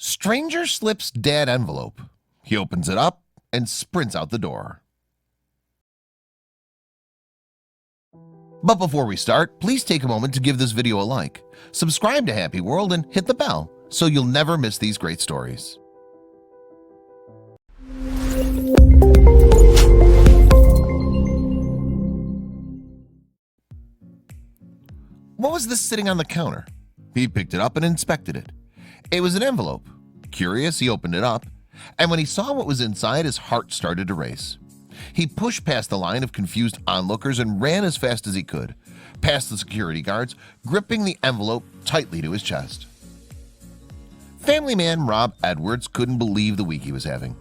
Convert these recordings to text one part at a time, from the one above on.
Stranger slips dad envelope. He opens it up and sprints out the door. But before we start, please take a moment to give this video a like, subscribe to Happy World, and hit the bell so you'll never miss these great stories. What was this sitting on the counter? He picked it up and inspected it. It was an envelope. Curious, he opened it up, and when he saw what was inside, his heart started to race. He pushed past the line of confused onlookers and ran as fast as he could, past the security guards, gripping the envelope tightly to his chest. Family man Rob Edwards couldn't believe the week he was having.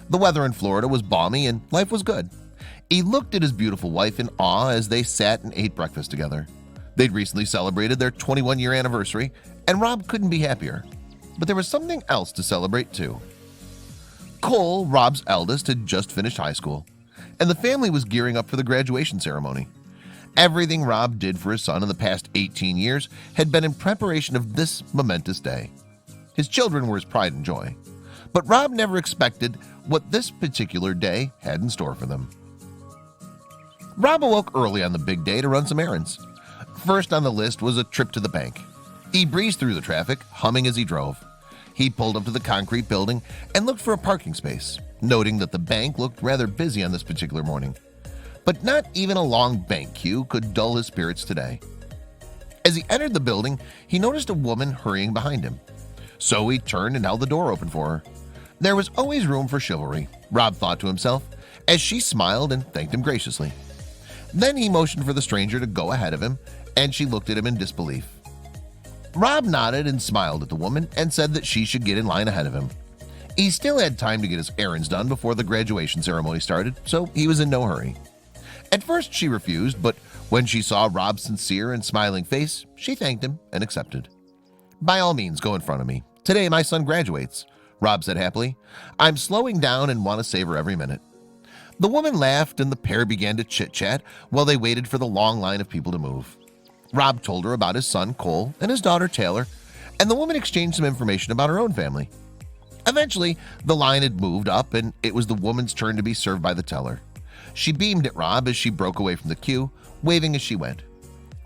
The weather in Florida was balmy and life was good. He looked at his beautiful wife in awe as they sat and ate breakfast together. They'd recently celebrated their 21-year anniversary, and Rob couldn't be happier. But there was something else to celebrate too. Cole, Rob's eldest, had just finished high school, and the family was gearing up for the graduation ceremony. Everything Rob did for his son in the past 18 years had been in preparation of this momentous day. His children were his pride and joy, but Rob never expected what this particular day had in store for them. Rob awoke early on the big day to run some errands. First on the list was a trip to the bank. He breezed through the traffic, humming as he drove. He pulled up to the concrete building and looked for a parking space, noting that the bank looked rather busy on this particular morning. But not even a long bank queue could dull his spirits today. As he entered the building, he noticed a woman hurrying behind him. So he turned and held the door open for her. There was always room for chivalry, Rob thought to himself, as she smiled and thanked him graciously. Then he motioned for the stranger to go ahead of him, and she looked at him in disbelief. Rob nodded and smiled at the woman and said that she should get in line ahead of him. He still had time to get his errands done before the graduation ceremony started, so he was in no hurry. At first she refused, but when she saw Rob's sincere and smiling face, she thanked him and accepted. "By all means, go in front of me. Today my son graduates," Rob said happily. "I'm slowing down and want to savor every minute." The woman laughed and the pair began to chit-chat while they waited for the long line of people to move. Rob told her about his son Cole and his daughter Taylor, and the woman exchanged some information about her own family. Eventually, the line had moved up and it was the woman's turn to be served by the teller. She beamed at Rob as she broke away from the queue, waving as she went.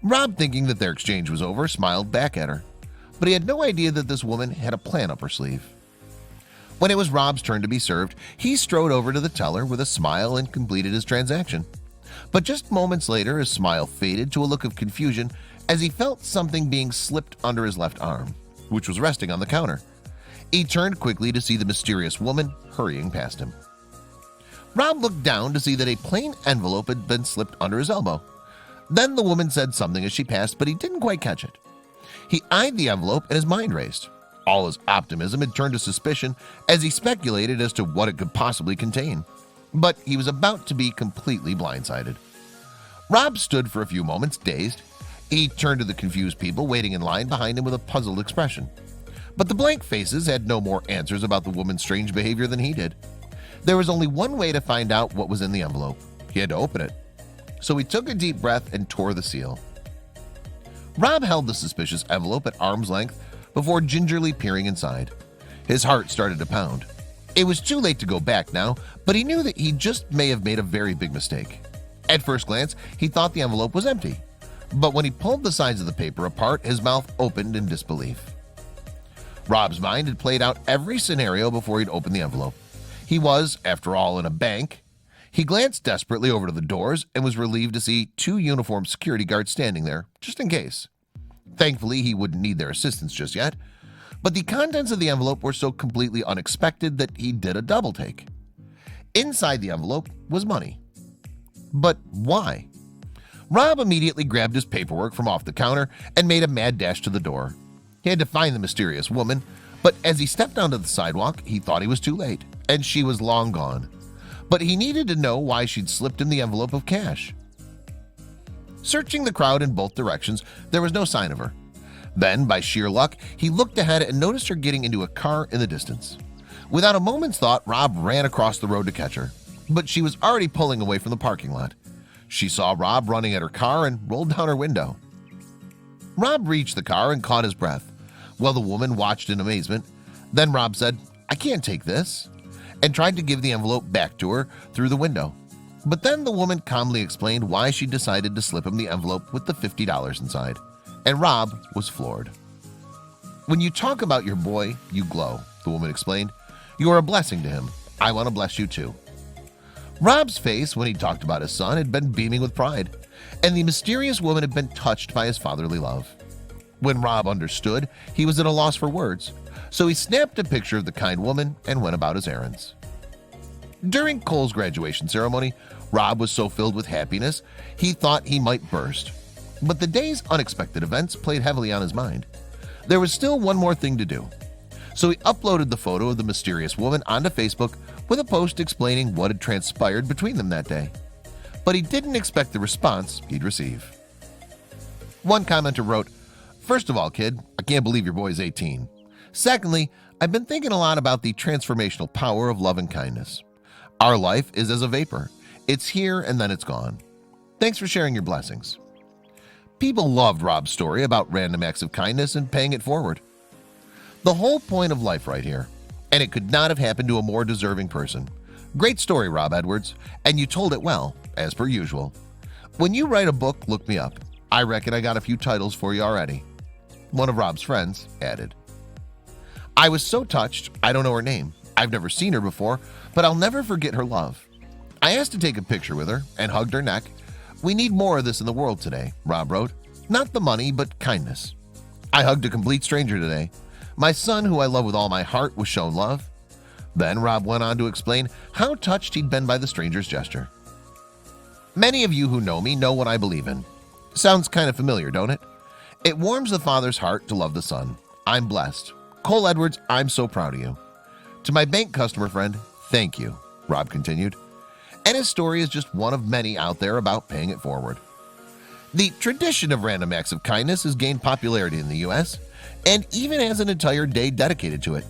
Rob, thinking that their exchange was over, smiled back at her, but he had no idea that this woman had a plan up her sleeve. When it was Rob's turn to be served, he strode over to the teller with a smile and completed his transaction. But just moments later, his smile faded to a look of confusion as he felt something being slipped under his left arm, which was resting on the counter. He turned quickly to see the mysterious woman hurrying past him. Rob looked down to see that a plain envelope had been slipped under his elbow. Then the woman said something as she passed, but he didn't quite catch it. He eyed the envelope and his mind raced. All his optimism had turned to suspicion as he speculated as to what it could possibly contain. But he was about to be completely blindsided. Rob stood for a few moments, dazed. He turned to the confused people waiting in line behind him with a puzzled expression. But the blank faces had no more answers about the woman's strange behavior than he did. There was only one way to find out what was in the envelope. He had to open it. So he took a deep breath and tore the seal. Rob held the suspicious envelope at arm's length before gingerly peering inside. His heart started to pound. It was too late to go back now, but he knew that he just may have made a very big mistake. At first glance, he thought the envelope was empty, but when he pulled the sides of the paper apart, his mouth opened in disbelief. Rob's mind had played out every scenario before he'd opened the envelope. He was, after all, in a bank. He glanced desperately over to the doors and was relieved to see two uniformed security guards standing there, just in case. Thankfully, he wouldn't need their assistance just yet. But the contents of the envelope were so completely unexpected that he did a double take. Inside the envelope was money. But why? Rob immediately grabbed his paperwork from off the counter and made a mad dash to the door. He had to find the mysterious woman, but as he stepped onto the sidewalk, he thought he was too late, and she was long gone. But he needed to know why she'd slipped him the envelope of cash. Searching the crowd in both directions, there was no sign of her. Then, by sheer luck, he looked ahead and noticed her getting into a car in the distance. Without a moment's thought, Rob ran across the road to catch her, but she was already pulling away from the parking lot. She saw Rob running at her car and rolled down her window. Rob reached the car and caught his breath, while the woman watched in amazement. Then Rob said, "I can't take this," and tried to give the envelope back to her through the window. But then the woman calmly explained why she decided to slip him the envelope with the $50 inside, and Rob was floored. "When you talk about your boy, you glow," the woman explained. "You are a blessing to him. I want to bless you too." Rob's face when he talked about his son had been beaming with pride, and the mysterious woman had been touched by his fatherly love. When Rob understood, he was at a loss for words, so he snapped a picture of the kind woman and went about his errands. During Cole's graduation ceremony, Rob was so filled with happiness he thought he might burst. But the day's unexpected events played heavily on his mind. There was still one more thing to do. So he uploaded the photo of the mysterious woman onto Facebook with a post explaining what had transpired between them that day. But he didn't expect the response he'd receive. One commenter wrote, "First of all, kid, I can't believe your boy's 18. Secondly, I've been thinking a lot about the transformational power of love and kindness. Our life is as a vapor. It's here and then it's gone. Thanks for sharing your blessings." People loved Rob's story about random acts of kindness and paying it forward. The whole point of life right here, and it could not have happened to a more deserving person. Great story, Rob Edwards, and you told it well, as per usual. When you write a book, look me up. I reckon I got a few titles for you already. One of Rob's friends added. "I was so touched, I don't know her name. I've never seen her before, but I'll never forget her love. I asked to take a picture with her and hugged her neck. We need more of this in the world today," Rob wrote. "Not the money, but kindness. I hugged a complete stranger today. My son, who I love with all my heart, was shown love." Then Rob went on to explain how touched he'd been by the stranger's gesture. "Many of you who know me know what I believe in. Sounds kind of familiar, don't it? It warms the father's heart to love the son. I'm blessed. Cole Edwards, I'm so proud of you. To my bank customer friend, thank you," Rob continued. And his story is just one of many out there about paying it forward. The tradition of random acts of kindness has gained popularity in the US and even has an entire day dedicated to it.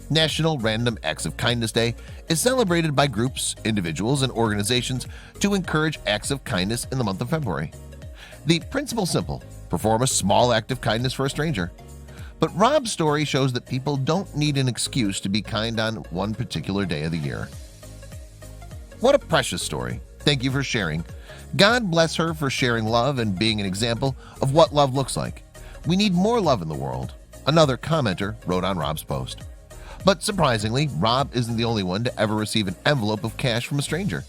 National Random Acts of Kindness Day is celebrated by groups, individuals, and organizations to encourage acts of kindness in the month of February. The principle simple: perform a small act of kindness for a stranger. But Rob's story shows that people don't need an excuse to be kind on one particular day of the year. What a precious story. Thank you for sharing. God bless her for sharing love and being an example of what love looks like. We need more love in the world," another commenter wrote on Rob's post. But surprisingly, Rob isn't the only one to ever receive an envelope of cash from a stranger.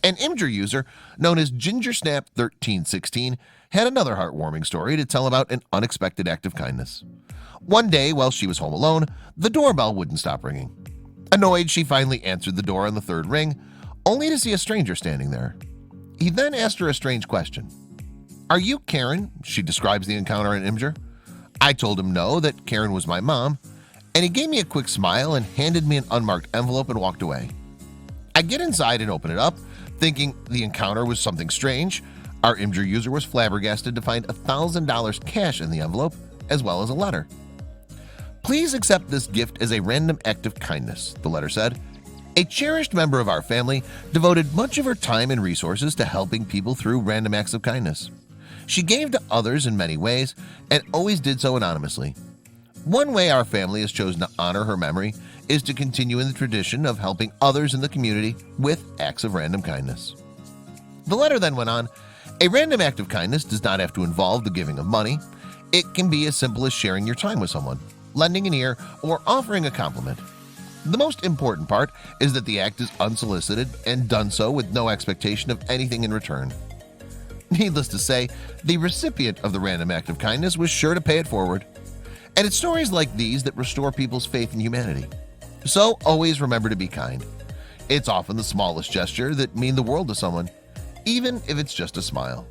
An Imgur user known as GingerSnap1316 had another heartwarming story to tell about an unexpected act of kindness. One day, while she was home alone, the doorbell wouldn't stop ringing. Annoyed, she finally answered the door on the third ring, only to see a stranger standing there. He then asked her a strange question. "Are you Karen?" She describes the encounter in Imgur. I told him no, that Karen was my mom, and he gave me a quick smile and handed me an unmarked envelope and walked away. I get inside and open it up, thinking the encounter was something strange. Our Imgur user was flabbergasted to find $1,000 cash in the envelope, as well as a letter. "Please accept this gift as a random act of kindness," the letter said. "A cherished member of our family devoted much of her time and resources to helping people through random acts of kindness. She gave to others in many ways and always did so anonymously. One way our family has chosen to honor her memory is to continue in the tradition of helping others in the community with acts of random kindness." The letter then went on, "A random act of kindness does not have to involve the giving of money. It can be as simple as sharing your time with someone, lending an ear, or offering a compliment. The most important part is that the act is unsolicited and done so with no expectation of anything in return." Needless to say, the recipient of the random act of kindness was sure to pay it forward. And it's stories like these that restore people's faith in humanity. So always remember to be kind. It's often the smallest gesture that mean the world to someone, even if it's just a smile.